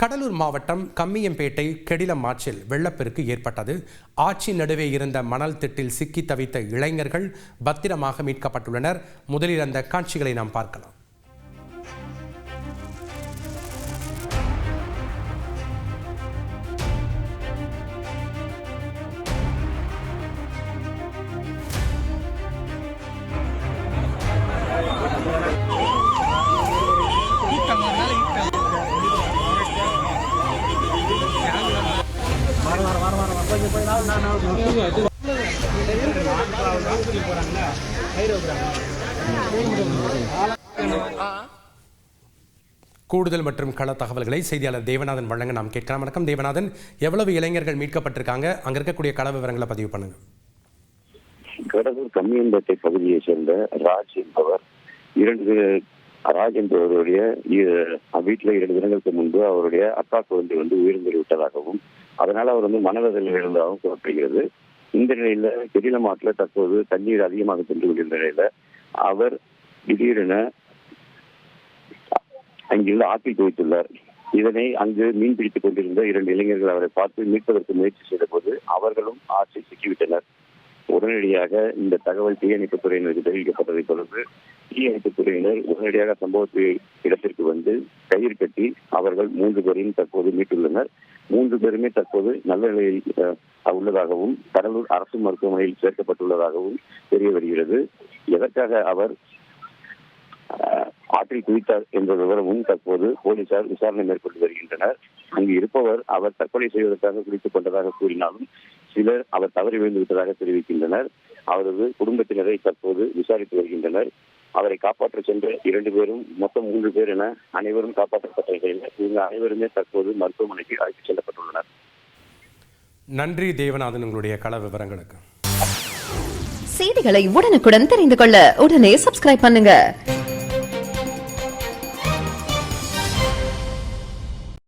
கடலூர் மாவட்டம் கம்மியம்பேட்டை கெடிலம் ஆற்றில் வெள்ளப்பெருக்கு ஏற்பட்டது. ஆட்சி நடுவே இருந்த மணல் திட்டில் சிக்கி தவித்த இளைஞர்கள் பத்திரமாக மீட்கப்பட்டுள்ளனர். முதலில் அந்த காட்சிகளை நாம் பார்க்கலாம். கூடுதல் மற்றும் கள தகவல்களை செய்தியாளர் தேவநாதன் வழங்க நாம் கேட்கலாம். வணக்கம் தேவநாதன், எவ்வளவு இளைஞர்கள் மீட்கப்பட்டிருக்காங்க, அங்க இருக்கக்கூடிய கள விவரங்களை பதிவு பண்ணுங்க. கடலூர் கம்மியம்பேட்டை பகுதியை சேர்ந்த ராஜ் என்பவருடைய வீட்டில் 2 தினங்களுக்கு முன்பு அவருடைய அப்பா குழந்தை உயிர்ந்து விட்டதாகவும் அதனால அவர் மனவேதனையில் இருந்ததாகவும் கூறப்படுகிறது. இந்த நிலையில கெடிலம் ஆற்றில் தற்போது தண்ணீர் அதிகமாக சென்று கொண்டிருந்த நிலையில அவர் திடீரென அங்கிருந்து ஆற்றில் குவித்துள்ளார். இதனை அங்கு மீன் பிடித்துக் கொண்டிருந்த 2 இளைஞர்கள் அவரை பார்த்து மீட்பதற்கு முயற்சி செய்த போது அவர்களும் ஆற்றில் சிக்கிவிட்டனர். உடனடியாக இந்த தகவல் தீயணைப்புத் துறையினருக்கு தெரிவிக்கப்பட்டதை தொடர்ந்து தீயணைப்புத் துறையினர் உடனடியாக சம்பவ இடத்திற்கு வந்து கயிறு கட்டி அவர்கள் 3 பேரையும் தற்போது மீட்டுள்ளனர். 3 பேருமே தற்போது நல்ல நிலையில் உள்ளதாகவும் கடலூர் அரசு மருத்துவமனையில் சேர்க்கப்பட்டுள்ளதாகவும் தெரிய வருகிறது. எதற்காக அவர் ஆற்றில் குவித்தார் என்ற விவரமும் தற்போது போலீசார் விசாரணை மேற்கொண்டு வருகின்றனர். அங்கு இருப்பவர் அவர் தற்கொலை செய்வதற்காக குளித்துக் கொண்டதாக கூறினாலும் சிலர் அவர் தவறி விழுந்து விட்டதாக தெரிவிக்கின்றனர். அவரது குடும்பத்தினரை தற்போது விசாரித்து வருகின்றனர். அவரை காப்பாற்ற சென்ற 2 பேரும் மொத்தம் 3 பேர் என அனைவரும் காப்பாற்றப்பட்ட நிலையில் இவங்க அனைவருமே தற்போது மருத்துவமனைக்கு அழைத்து செல்லப்பட்டுள்ளனர். நன்றி தேவநாதன், உங்களுடைய கள விவரங்களுக்கு. செய்திகளை உடனுக்குடன் தெரிந்து கொள்ள உடனே சப்ஸ்கிரைப் பண்ணுங்க.